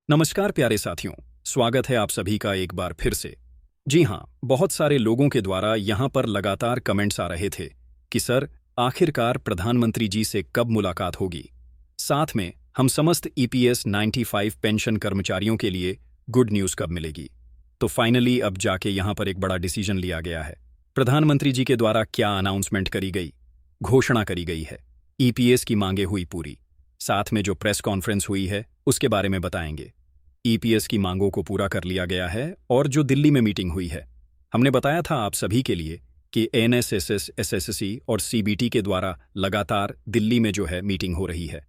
नमस्कार प्यारे साथियों, स्वागत है आप सभी का एक बार फिर से। जी हाँ, बहुत सारे लोगों के द्वारा यहाँ पर लगातार कमेंट्स आ रहे थे कि सर आखिरकार प्रधानमंत्री जी से कब मुलाकात होगी। साथ में हम समस्त ईपीएस 95 पेंशन कर्मचारियों के लिए गुड न्यूज़ कब मिलेगी। तो फाइनली अब जाके यहाँ पर एक बड़ा डिसीजन लिया गया है। प्रधानमंत्री जी के द्वारा क्या अनाउंसमेंट करी गई, घोषणा करी गई है। ईपीएस की मांगे हुई पूरी, साथ में जो प्रेस कॉन्फ्रेंस हुई है उसके बारे में बताएंगे। ईपीएस की मांगों को पूरा कर लिया गया है और जो दिल्ली में मीटिंग हुई है, हमने बताया था आप सभी के लिए कि एनएसएसएस, एसएससी और सीबीटी के द्वारा लगातार दिल्ली में जो है मीटिंग हो रही है।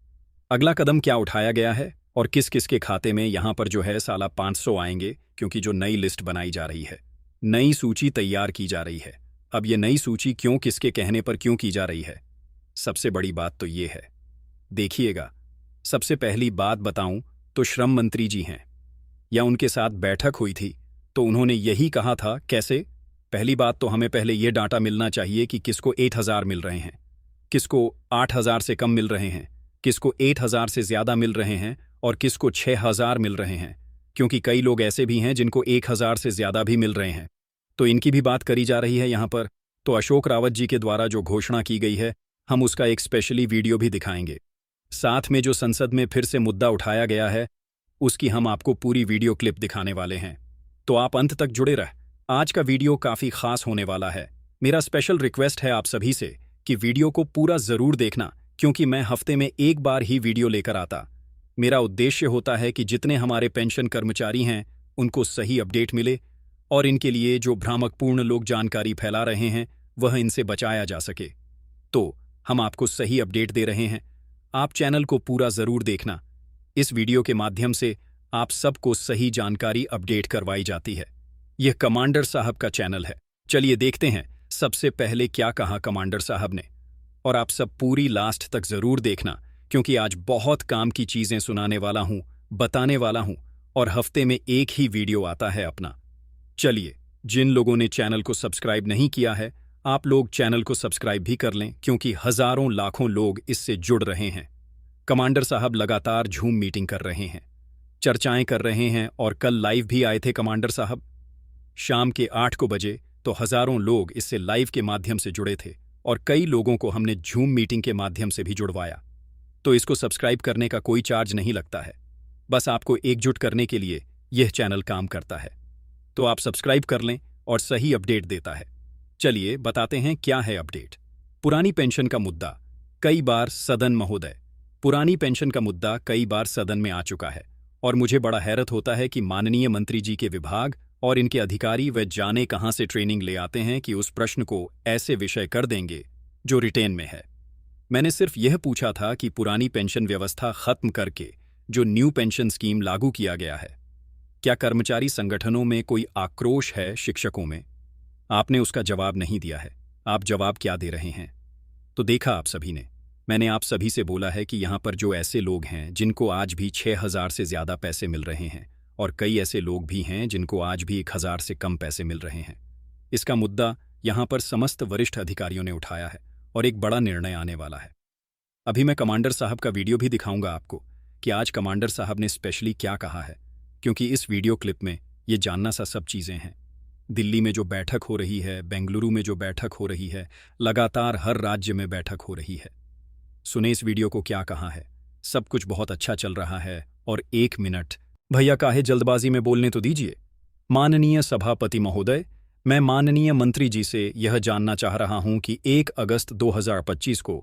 अगला कदम क्या उठाया गया है और किस किस के खाते में यहाँ पर जो है साला 500 आएंगे, क्योंकि जो नई लिस्ट बनाई जा रही है, नई सूची तैयार की जा रही है। अब ये नई सूची क्यों, किसके कहने पर क्यों की जा रही है, सबसे बड़ी बात तो ये है, देखिएगा। सबसे पहली बात बताऊं तो श्रम मंत्री जी हैं, या उनके साथ बैठक हुई थी तो उन्होंने यही कहा था। कैसे? पहली बात तो हमें पहले ये डाटा मिलना चाहिए कि किसको 8000 मिल रहे हैं, किसको 8000 से कम मिल रहे हैं, किसको 8000 से ज़्यादा मिल रहे हैं और किसको 6000 मिल रहे हैं, क्योंकि कई लोग ऐसे भी हैं जिनको 1000 से ज़्यादा भी मिल रहे हैं। तो इनकी भी बात करी जा रही है यहाँ पर। तो अशोक रावत जी के द्वारा जो घोषणा की गई है, हम उसका एक स्पेशली वीडियो भी दिखाएंगे। साथ में जो संसद में फिर से मुद्दा उठाया गया है, उसकी हम आपको पूरी वीडियो क्लिप दिखाने वाले हैं। तो आप अंत तक जुड़े रह। आज का वीडियो काफ़ी खास होने वाला है। मेरा स्पेशल रिक्वेस्ट है आप सभी से कि वीडियो को पूरा ज़रूर देखना, क्योंकि मैं हफ्ते में एक बार ही वीडियो लेकर आता। मेरा उद्देश्य होता है कि जितने हमारे पेंशन कर्मचारी हैं उनको सही अपडेट मिले और इनके लिए जो भ्रामकपूर्ण लोग जानकारी फैला रहे हैं वह इनसे बचाया जा सके। तो हम आपको सही अपडेट दे रहे हैं। आप चैनल को पूरा ज़रूर देखना। इस वीडियो के माध्यम से आप सबको सही जानकारी अपडेट करवाई जाती है। यह कमांडर साहब का चैनल है। चलिए देखते हैं सबसे पहले क्या कहा कमांडर साहब ने। और आप सब पूरी लास्ट तक ज़रूर देखना, क्योंकि आज बहुत काम की चीज़ें सुनाने वाला हूँ, बताने वाला हूँ, और हफ्ते में एक ही वीडियो आता है अपना। चलिए, जिन लोगों ने चैनल को सब्सक्राइब नहीं किया है, आप लोग चैनल को सब्सक्राइब भी कर लें, क्योंकि हज़ारों लाखों लोग इससे जुड़ रहे हैं। कमांडर साहब लगातार झूम मीटिंग कर रहे हैं, चर्चाएं कर रहे हैं, और कल लाइव भी आए थे कमांडर साहब शाम के 8 को बजे। तो हज़ारों लोग इससे लाइव के माध्यम से जुड़े थे और कई लोगों को हमने झूम मीटिंग के माध्यम से भी जुड़वाया। तो इसको सब्सक्राइब करने का कोई चार्ज नहीं लगता है, बस आपको एकजुट करने के लिए यह चैनल काम करता है। तो आप सब्सक्राइब कर लें और सही अपडेट देता है। चलिए बताते हैं क्या है अपडेट। पुरानी पेंशन का मुद्दा कई बार सदन महोदय, पुरानी पेंशन का मुद्दा कई बार सदन में आ चुका है और मुझे बड़ा हैरत होता है कि माननीय मंत्री जी के विभाग और इनके अधिकारी वे जाने कहां से ट्रेनिंग ले आते हैं कि उस प्रश्न को ऐसे विषय कर देंगे जो रिटेन में है। मैंने सिर्फ यह पूछा था कि पुरानी पेंशन व्यवस्था खत्म करके जो न्यू पेंशन स्कीम लागू किया गया है, क्या कर्मचारी संगठनों में कोई आक्रोश है, शिक्षकों में? आपने उसका जवाब नहीं दिया है। आप जवाब क्या दे रहे हैं? तो देखा आप सभी ने, मैंने आप सभी से बोला है कि यहाँ पर जो ऐसे लोग हैं जिनको आज भी 6000 से ज़्यादा पैसे मिल रहे हैं और कई ऐसे लोग भी हैं जिनको आज भी 1000 से कम पैसे मिल रहे हैं, इसका मुद्दा यहाँ पर समस्त वरिष्ठ अधिकारियों ने उठाया है और एक बड़ा निर्णय आने वाला है। अभी मैं कमांडर साहब का वीडियो भी दिखाऊंगा आपको कि आज कमांडर साहब ने स्पेशली क्या कहा है, क्योंकि इस वीडियो क्लिप में ये जानना सा सब चीज़ें हैं। दिल्ली में जो बैठक हो रही है, बेंगलुरु में जो बैठक हो रही है, लगातार हर राज्य में बैठक हो रही है। सुने इस वीडियो को क्या कहा है। सब कुछ बहुत अच्छा चल रहा है। और 1 मिनट भैया काहे जल्दबाजी में बोलने तो दीजिए। माननीय सभापति महोदय, मैं माननीय मंत्री जी से यह जानना चाह रहा हूं कि 1 अगस्त 2025 को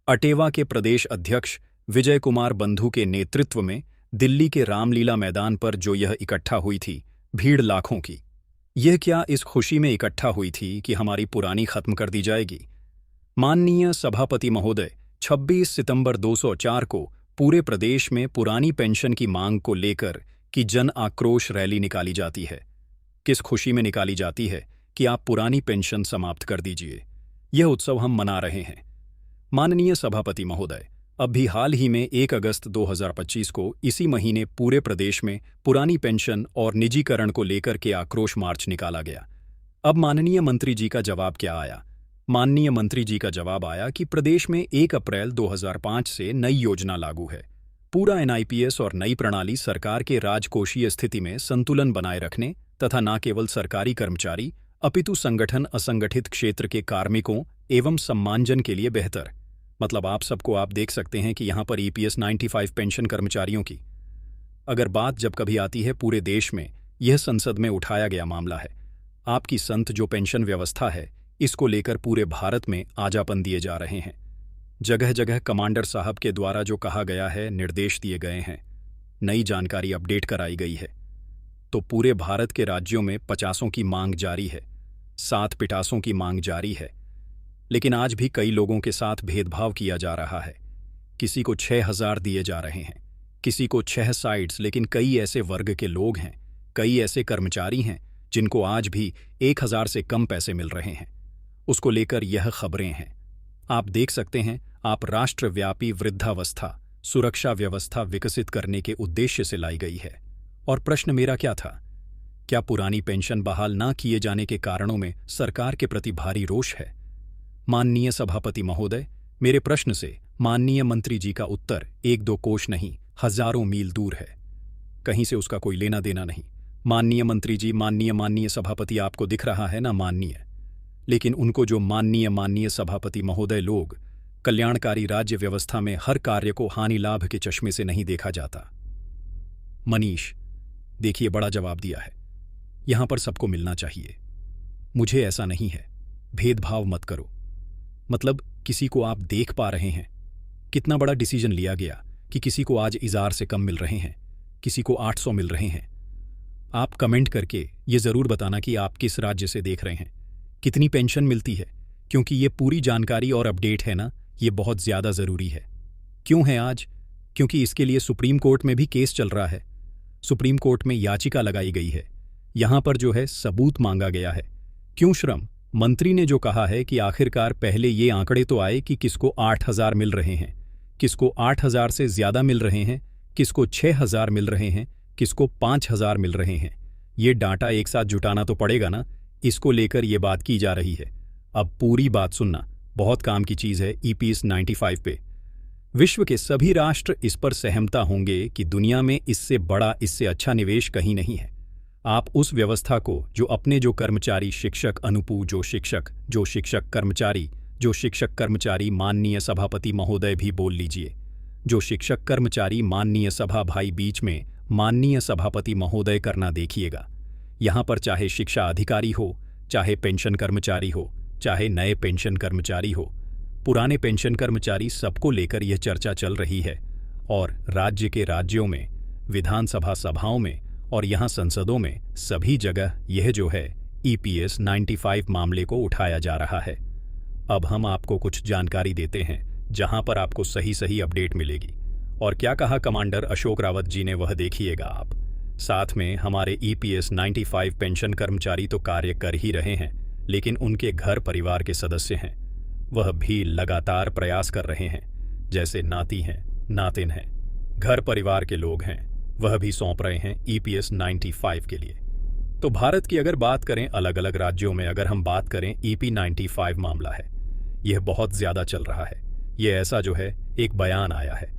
अटेवा के प्रदेश अध्यक्ष विजय कुमार बंधु के नेतृत्व में दिल्ली के रामलीला मैदान पर जो यह इकट्ठा हुई थी, भीड़ लाखों की, यह क्या इस खुशी में इकट्ठा हुई थी कि हमारी पुरानी खत्म कर दी जाएगी? माननीय सभापति महोदय, 26 सितंबर 2004 को पूरे प्रदेश में पुरानी पेंशन की मांग को लेकर की जन आक्रोश रैली निकाली जाती है। किस खुशी में निकाली जाती है कि आप पुरानी पेंशन समाप्त कर दीजिए। यह उत्सव हम मना रहे हैं। माननीय सभापति महोदय, अब भी हाल ही में 1 अगस्त 2025 को इसी महीने पूरे प्रदेश में पुरानी पेंशन और निजीकरण को लेकर के आक्रोश मार्च निकाला गया। अब माननीय मंत्री जी का जवाब क्या आया? माननीय मंत्री जी का जवाब आया कि प्रदेश में 1 अप्रैल 2005 से नई योजना लागू है। पूरा एनआईपीएस और नई प्रणाली सरकार के राजकोषीय स्थिति में संतुलन बनाए रखने तथा न केवल सरकारी कर्मचारी अपितु संगठन असंगठित क्षेत्र के कार्मिकों एवं सम्मानजन के लिए बेहतर। मतलब आप देख सकते हैं कि यहाँ पर ईपीएस 95 पेंशन कर्मचारियों की अगर बात जब कभी आती है पूरे देश में यह संसद में उठाया गया मामला है। आपकी संत जो पेंशन व्यवस्था है इसको लेकर पूरे भारत में आजापन दिए जा रहे हैं। जगह जगह कमांडर साहब के द्वारा जो कहा गया है, निर्देश दिए गए हैं, नई जानकारी अपडेट कराई गई है। तो पूरे भारत के राज्यों में 50 की मांग जारी है, 7 पिटासों की मांग जारी है। लेकिन आज भी कई लोगों के साथ भेदभाव किया जा रहा है। किसी को 6000 दिए जा रहे हैं, किसी को 6 साइट्स। लेकिन कई ऐसे वर्ग के लोग हैं, कई ऐसे कर्मचारी हैं जिनको आज भी 1000 से कम पैसे मिल रहे हैं। उसको लेकर यह खबरें हैं। आप देख सकते हैं, आप राष्ट्रव्यापी वृद्धावस्था सुरक्षा व्यवस्था विकसित करने के उद्देश्य से लाई गई है। और प्रश्न मेरा क्या था, क्या पुरानी पेंशन बहाल ना किए जाने के कारणों में सरकार के प्रति भारी रोष है? माननीय सभापति महोदय, मेरे प्रश्न से माननीय मंत्री जी का उत्तर 1-2 कोश नहीं, हजारों मील दूर है। कहीं से उसका कोई लेना देना नहीं। माननीय मंत्री जी, माननीय सभापति, आपको दिख रहा है ना माननीय, लेकिन उनको जो माननीय सभापति महोदय लोग कल्याणकारी राज्य व्यवस्था में हर कार्य को हानि लाभ के चश्मे से नहीं देखा जाता। मनीष, देखिए बड़ा जवाब दिया है, यहां पर सबको मिलना चाहिए। मुझे ऐसा नहीं है, भेदभाव मत करो। मतलब किसी को आप देख पा रहे हैं, कितना बड़ा डिसीजन लिया गया कि किसी को आज 1000 से कम मिल रहे हैं, किसी को 800 मिल रहे हैं। आप कमेंट करके ये जरूर बताना कि आप किस राज्य से देख रहे हैं, कितनी पेंशन मिलती है, क्योंकि ये पूरी जानकारी और अपडेट है ना, ये बहुत ज्यादा जरूरी है। क्यों है आज? क्योंकि इसके लिए सुप्रीम कोर्ट में भी केस चल रहा है। सुप्रीम कोर्ट में याचिका लगाई गई है। यहां पर जो है सबूत मांगा गया है। क्यों श्रम मंत्री ने जो कहा है कि आखिरकार पहले ये आंकड़े तो आए कि किसको 8000 मिल रहे हैं, किसको 8000 से ज्यादा मिल रहे हैं, किसको 6000 मिल रहे हैं, किसको 5000 मिल रहे हैं। ये डाटा एक साथ जुटाना तो पड़ेगा ना, इसको लेकर ये बात की जा रही है। अब पूरी बात सुनना, बहुत काम की चीज है। ईपीएस 95 पे विश्व के सभी राष्ट्र इस पर सहमता होंगे कि दुनिया में इससे बड़ा, इससे अच्छा निवेश कहीं नहीं है। आप उस व्यवस्था को जो कर्मचारी शिक्षक अनुपू जो शिक्षक कर्मचारी माननीय सभापति महोदय भी बोल लीजिए, जो शिक्षक कर्मचारी माननीय सभा भाई बीच में माननीय सभापति महोदय करना देखिएगा। यहाँ पर चाहे शिक्षा अधिकारी हो, चाहे पेंशन कर्मचारी हो, चाहे नए पेंशन कर्मचारी हो, पुराने पेंशन कर्मचारी, सबको लेकर यह चर्चा चल रही है। और राज्य के राज्यों में, विधानसभा सभाओं में और यहाँ संसदों में सभी जगह यह जो है ईपीएस 95 मामले को उठाया जा रहा है। अब हम आपको कुछ जानकारी देते हैं जहां पर आपको सही अपडेट मिलेगी। और क्या कहा कमांडर अशोक रावत जी ने वह देखिएगा आप। साथ में हमारे ईपीएस 95 पेंशन कर्मचारी तो कार्य कर ही रहे हैं, लेकिन उनके घर परिवार के सदस्य हैं, वह भी लगातार प्रयास कर रहे हैं। जैसे नाती हैं, नातिन हैं, घर परिवार के लोग हैं, वह भी सौंप रहे हैं ईपीएस 95 के लिए। तो भारत की अगर बात करें, अलग अलग राज्यों में अगर हम बात करें, ईपी 95 मामला है, यह बहुत ज्यादा चल रहा है। यह ऐसा जो है एक बयान आया है,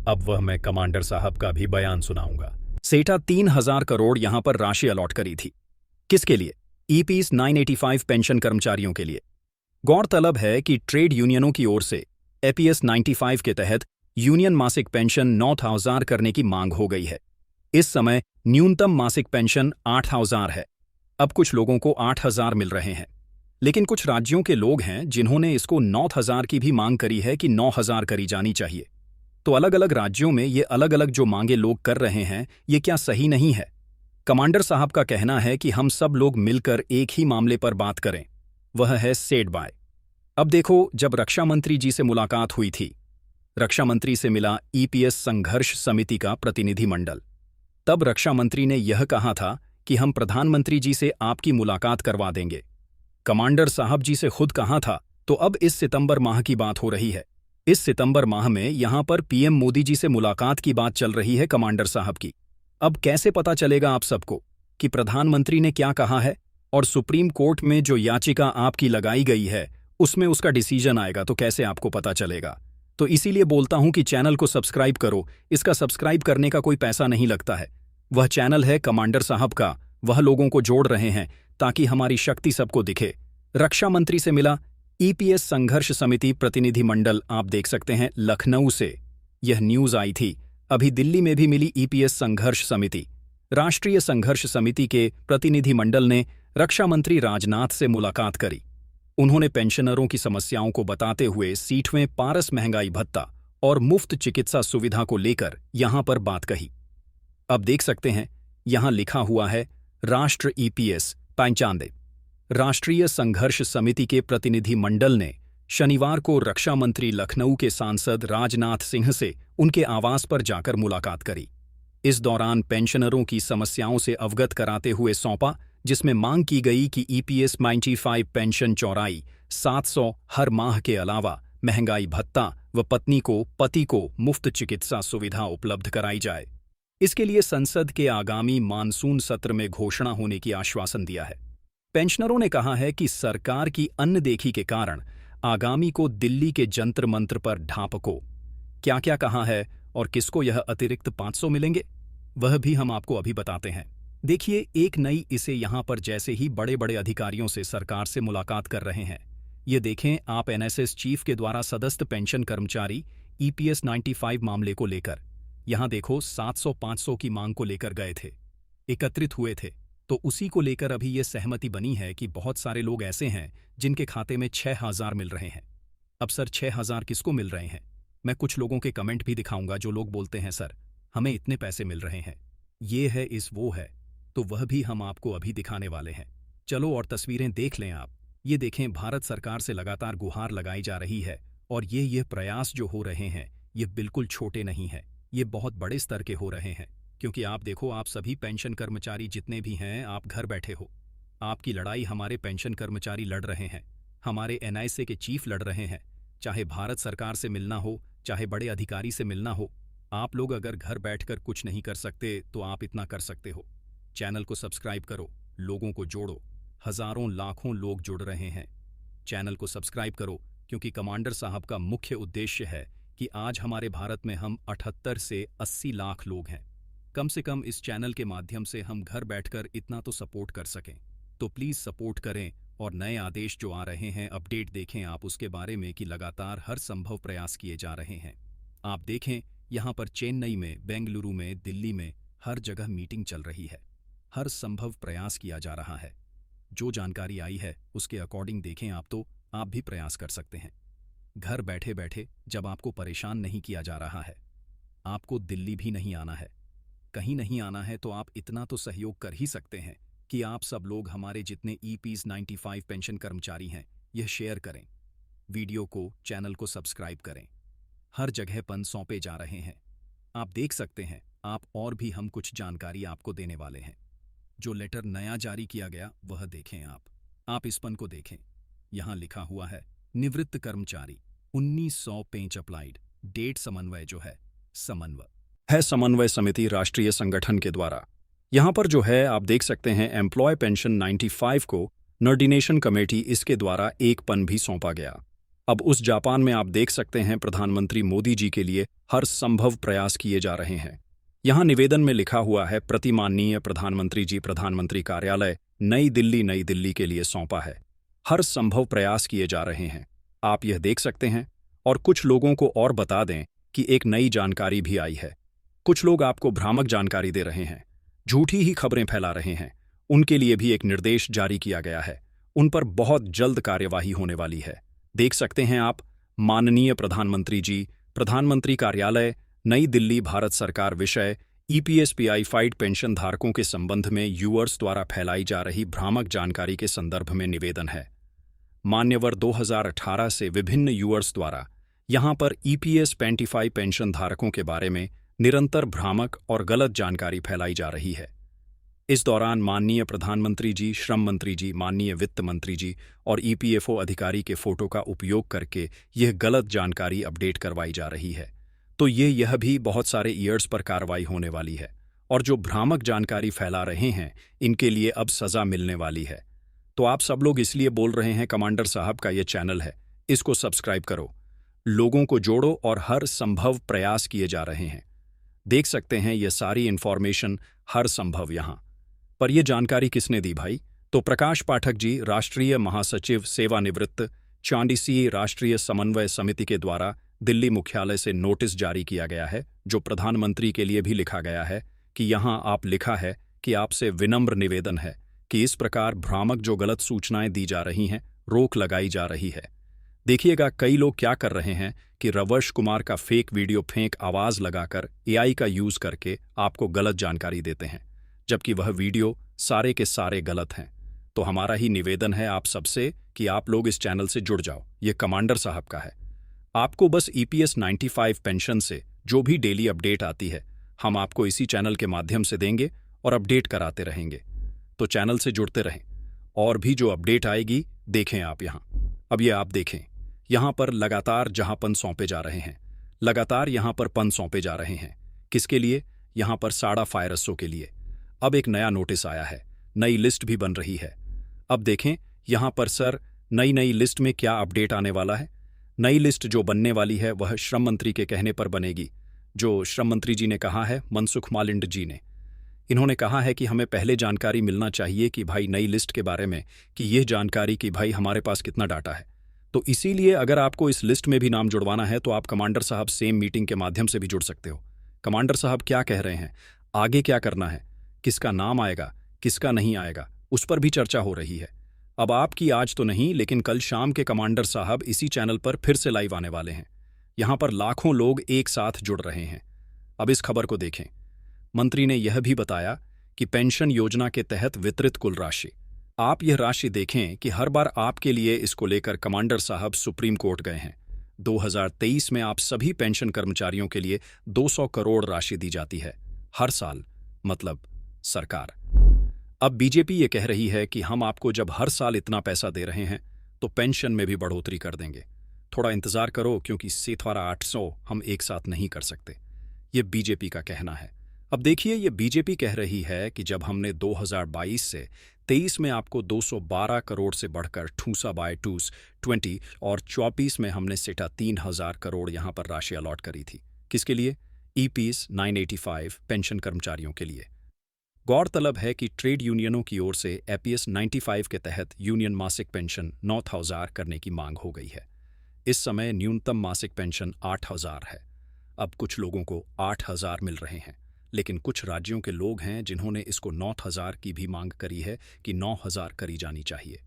अब वह मैं कमांडर साहब का भी बयान सुनाऊंगा। सेठा 3000 करोड़ यहां पर राशि अलॉट करी थी। किसके लिए? ईपीएस 985 पेंशन कर्मचारियों के लिए। गौरतलब है कि ट्रेड यूनियनों की ओर से ईपीएस 95 के तहत यूनियन मासिक पेंशन 9000 करने की मांग हो गई है। इस समय न्यूनतम मासिक पेंशन 8000 है। अब कुछ लोगों को 8000 मिल रहे हैं, लेकिन कुछ राज्यों के लोग हैं जिन्होंने इसको 9000 की भी मांग करी है कि 9000 करी जानी चाहिए। तो अलग अलग राज्यों में ये अलग अलग जो मांगे लोग कर रहे हैं, ये क्या सही नहीं है? कमांडर साहब का कहना है कि हम सब लोग मिलकर एक ही मामले पर बात करें, वह है सेड बाय। अब देखो, जब रक्षा मंत्री जी से मुलाकात हुई थी, रक्षा मंत्री से मिला ईपीएस संघर्ष समिति का प्रतिनिधिमंडल, तब रक्षा मंत्री ने यह कहा था कि हम प्रधानमंत्री जी से आपकी मुलाकात करवा देंगे। कमांडर साहब जी से खुद कहा था। तो अब इस सितंबर माह की बात हो रही है। इस सितंबर माह में यहां पर पीएम मोदी जी से मुलाकात की बात चल रही है कमांडर साहब की। अब कैसे पता चलेगा आप सबको कि प्रधानमंत्री ने क्या कहा है? और सुप्रीम कोर्ट में जो याचिका आपकी लगाई गई है उसमें उसका डिसीजन आएगा, तो कैसे आपको पता चलेगा? तो इसीलिए बोलता हूं कि चैनल को सब्सक्राइब करो। इसका सब्सक्राइब करने का कोई पैसा नहीं लगता है। वह चैनल है कमांडर साहब का। वह लोगों को जोड़ रहे हैं ताकि हमारी शक्ति सबको दिखे। रक्षा मंत्री से मिला ईपीएस संघर्ष समिति प्रतिनिधिमंडल, आप देख सकते हैं लखनऊ से यह न्यूज आई थी। अभी दिल्ली में भी मिली ईपीएस संघर्ष समिति। राष्ट्रीय संघर्ष समिति के प्रतिनिधिमंडल ने रक्षा मंत्री राजनाथ से मुलाकात करी। उन्होंने पेंशनरों की समस्याओं को बताते हुए 60वें पारस महंगाई भत्ता और मुफ्त चिकित्सा सुविधा को लेकर यहां पर बात कही। अब देख सकते हैं यहां लिखा हुआ है राष्ट्र ईपीएस 95। राष्ट्रीय संघर्ष समिति के प्रतिनिधि मंडल ने शनिवार को रक्षा मंत्री लखनऊ के सांसद राजनाथ सिंह से उनके आवास पर जाकर मुलाकात करी। इस दौरान पेंशनरों की समस्याओं से अवगत कराते हुए सौंपा, जिसमें मांग की गई कि ईपीएस 95 पेंशन चौराई 700 हर माह के अलावा महंगाई भत्ता व पति को मुफ्त चिकित्सा सुविधा उपलब्ध कराई जाए। इसके लिए संसद के आगामी मानसून सत्र में घोषणा होने की आश्वासन दिया है। पेंशनरों ने कहा है कि सरकार की अनदेखी के कारण आगामी को दिल्ली के जंतर मंत्र पर ढांपको। क्या क्या कहा है और किसको यह अतिरिक्त 500 मिलेंगे, वह भी हम आपको अभी बताते हैं। देखिए एक नई इसे यहां पर जैसे ही बड़े बड़े अधिकारियों से सरकार से मुलाकात कर रहे हैं। ये देखें आप एनएसएस चीफ के द्वारा सदस्य पेंशन कर्मचारी ईपीएस 95 मामले को लेकर यहां देखो 700-500 की मांग को लेकर गए थे, एकत्रित हुए थे। तो उसी को लेकर अभी ये सहमति बनी है कि बहुत सारे लोग ऐसे हैं जिनके खाते में 6000 मिल रहे हैं। अब सर 6000 किसको मिल रहे हैं? मैं कुछ लोगों के कमेंट भी दिखाऊंगा जो लोग बोलते हैं सर हमें इतने पैसे मिल रहे हैं, ये है इस वो है, तो वह भी हम आपको अभी दिखाने वाले हैं। चलो और तस्वीरें देख लें आप। ये देखें भारत सरकार से लगातार गुहार लगाई जा रही है और ये प्रयास जो हो रहे हैं ये बिल्कुल छोटे नहीं हैं, ये बहुत बड़े स्तर के हो रहे हैं। क्योंकि आप देखो आप सभी पेंशन कर्मचारी जितने भी हैं आप घर बैठे हो। आपकी लड़ाई हमारे पेंशन कर्मचारी लड़ रहे हैं, हमारे एनआईसी के चीफ लड़ रहे हैं। चाहे भारत सरकार से मिलना हो, चाहे बड़े अधिकारी से मिलना हो, आप लोग अगर घर बैठकर कुछ नहीं कर सकते तो आप इतना कर सकते हो। चैनल को सब्सक्राइब करो, लोगों को जोड़ो। हजारों लाखों लोग जुड़ रहे हैं। चैनल को सब्सक्राइब करो क्योंकि कमांडर साहब का मुख्य उद्देश्य है कि आज हमारे भारत में हम 78 से 80 लाख लोग हैं। कम से कम इस चैनल के माध्यम से हम घर बैठकर इतना तो सपोर्ट कर सकें। तो प्लीज़ सपोर्ट करें और नए आदेश जो आ रहे हैं अपडेट देखें आप उसके बारे में कि लगातार हर संभव प्रयास किए जा रहे हैं। आप देखें यहाँ पर चेन्नई में, बेंगलुरु में, दिल्ली में हर जगह मीटिंग चल रही है, हर संभव प्रयास किया जा रहा है। जो जानकारी आई है उसके अकॉर्डिंग देखें आप तो आप भी प्रयास कर सकते हैं। घर बैठे बैठे जब आपको परेशान नहीं किया जा रहा है, आपको दिल्ली भी नहीं आना है, कहीं नहीं आना है, तो आप इतना तो सहयोग कर ही सकते हैं कि आप सब लोग हमारे जितने ईपीएस 95 पेंशन कर्मचारी हैं यह शेयर करें, वीडियो को, चैनल को सब्सक्राइब करें। हर जगह पन सौंपे जा रहे हैं, आप देख सकते हैं। आप और भी हम कुछ जानकारी आपको देने वाले हैं। जो लेटर नया जारी किया गया वह देखें आप इस पन को देखें। यहाँ लिखा हुआ है निवृत्त कर्मचारी 1900 पेंच अप्लाइड, डेट समन्वय जो है समन्वय समिति राष्ट्रीय संगठन के द्वारा। यहाँ पर जो है आप देख सकते हैं एम्प्लॉय पेंशन 95 को नर्डिनेशन कमेटी इसके द्वारा एक पन भी सौंपा गया। अब उस जापान में आप देख सकते हैं प्रधानमंत्री मोदी जी के लिए हर संभव प्रयास किए जा रहे हैं। यहाँ निवेदन में लिखा हुआ है प्रतिमाननीय प्रधानमंत्री जी, प्रधानमंत्री कार्यालय नई दिल्ली के लिए सौंपा है। हर संभव प्रयास किए जा रहे हैं, आप यह देख सकते हैं। और कुछ लोगों को और बता दें कि एक नई जानकारी भी आई है। कुछ लोग आपको भ्रामक जानकारी दे रहे हैं, झूठी ही खबरें फैला रहे हैं, उनके लिए भी एक निर्देश जारी किया गया है। उन पर बहुत जल्द कार्यवाही होने वाली है। देख सकते हैं आप, माननीय प्रधानमंत्री जी, प्रधानमंत्री कार्यालय नई दिल्ली, भारत सरकार विषय ईपीएस 95 पेंशन धारकों के संबंध में यूअर्स द्वारा फैलाई जा रही भ्रामक जानकारी के संदर्भ में निवेदन है। मान्यवर 2018 से विभिन्न यूअर्स द्वारा यहां पर ईपीएस 95 पेंशन धारकों के बारे में निरंतर भ्रामक और गलत जानकारी फैलाई जा रही है। इस दौरान माननीय प्रधानमंत्री जी, श्रम मंत्री जी, माननीय वित्त मंत्री जी और ईपीएफओ अधिकारी के फोटो का उपयोग करके यह गलत जानकारी अपडेट करवाई जा रही है। तो यह भी बहुत सारे ईयर्स पर कार्रवाई होने वाली है और जो भ्रामक जानकारी फैला रहे हैं इनके लिए अब सजा मिलने वाली है। तो आप सब लोग इसलिए बोल रहे हैं कमांडर साहब का ये चैनल है, इसको सब्सक्राइब करो, लोगों को जोड़ो और हर संभव प्रयास किए जा रहे हैं। देख सकते हैं ये सारी इन्फॉर्मेशन हर संभव यहाँ पर। यह जानकारी किसने दी भाई? तो प्रकाश पाठक जी, राष्ट्रीय महासचिव सेवानिवृत्त, चांडीसी राष्ट्रीय समन्वय समिति के द्वारा दिल्ली मुख्यालय से नोटिस जारी किया गया है, जो प्रधानमंत्री के लिए भी लिखा गया है कि यहाँ आप लिखा है कि आपसे विनम्र निवेदन है कि इस प्रकार भ्रामक जो गलत सूचनाएं दी जा रही हैं, रोक लगाई जा रही है। देखिएगा कई लोग क्या कर रहे हैं कि रवश कुमार का फेक वीडियो फेंक आवाज लगाकर एआई का यूज करके आपको गलत जानकारी देते हैं, जबकि वह वीडियो सारे के सारे गलत हैं। तो हमारा ही निवेदन है आप सबसे कि आप लोग इस चैनल से जुड़ जाओ। ये कमांडर साहब का है। आपको बस ईपीएस 95 पेंशन से जो भी डेली अपडेट आती है, हम आपको इसी चैनल के माध्यम से देंगे और अपडेट कराते रहेंगे। तो चैनल से जुड़ते रहें और भी जो अपडेट आएगी देखें आप यहाँ। अब ये आप देखें, यहाँ पर लगातार जहाँपन सौंपे जा रहे हैं, लगातार यहाँ पर पन सौंपे जा रहे हैं। किसके लिए? यहाँ पर साड़ा फायरसों के लिए। अब एक नया नोटिस आया है, नई लिस्ट भी बन रही है। अब देखें यहाँ पर सर, नई लिस्ट में क्या अपडेट आने वाला है। नई लिस्ट जो बनने वाली है वह श्रम मंत्री के कहने पर बनेगी। जो श्रम मंत्री जी ने कहा है, मनसुख मालिंड जी ने, इन्होंने कहा है कि हमें पहले जानकारी मिलना चाहिए कि भाई नई लिस्ट के बारे में, कि यह जानकारी कि भाई हमारे पास कितना डाटा है। तो इसीलिए अगर आपको इस लिस्ट में भी नाम जुड़वाना है तो आप कमांडर साहब सेम मीटिंग के माध्यम से भी जुड़ सकते हो। कमांडर साहब क्या कह रहे हैं, आगे क्या करना है, किसका नाम आएगा, किसका नहीं आएगा, उस पर भी चर्चा हो रही है। अब आपकी आज तो नहीं, लेकिन कल शाम के कमांडर साहब इसी चैनल पर फिर से लाइव आने वाले हैं। यहां पर लाखों लोग एक साथ जुड़ रहे हैं। अब इस खबर को देखें। मंत्री ने यह भी बताया कि पेंशन योजना के तहत वितरित कुल राशि, आप यह राशि देखें कि हर बार आपके लिए इसको लेकर कमांडर साहब सुप्रीम कोर्ट गए हैं। 2023 में आप सभी पेंशन कर्मचारियों के लिए 200 करोड़ राशि दी जाती है हर साल, मतलब सरकार। अब बीजेपी ये कह रही है कि हम आपको जब हर साल इतना पैसा दे रहे हैं तो पेंशन में भी बढ़ोतरी कर देंगे। थोड़ा इंतजार करो, क्योंकि सेथवारा 800 हम एक साथ नहीं कर सकते, ये बीजेपी का कहना है। अब देखिए, ये बीजेपी कह रही है कि जब हमने 2022 से 23 में आपको 212 करोड़ से बढ़कर ठूसा बाय 220 और 24 में हमने सेटा 3000 करोड़ यहां पर राशि अलॉट करी थी। किसके लिए? ईपीएस 985 पेंशन कर्मचारियों के लिए। गौरतलब है कि ट्रेड यूनियनों की ओर से एपीएस 95 के तहत यूनियन मासिक पेंशन 9000 करने की मांग हो गई है। इस समय न्यूनतम मासिक पेंशन 8000 है। अब कुछ लोगों को 8000 मिल रहे हैं, लेकिन कुछ राज्यों के लोग हैं जिन्होंने इसको 9000 की भी मांग करी है कि 9000 करी जानी चाहिए।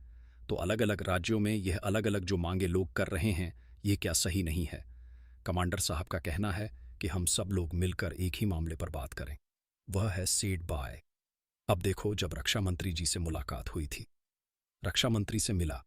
तो अलग अलग राज्यों में यह अलग अलग जो मांगे लोग कर रहे हैं, ये क्या सही नहीं है? कमांडर साहब का कहना है कि हम सब लोग मिलकर एक ही मामले पर बात करें, वह है सेट बाय। अब देखो, जब रक्षा मंत्री जी से मुलाकात हुई थी, रक्षा मंत्री से मिला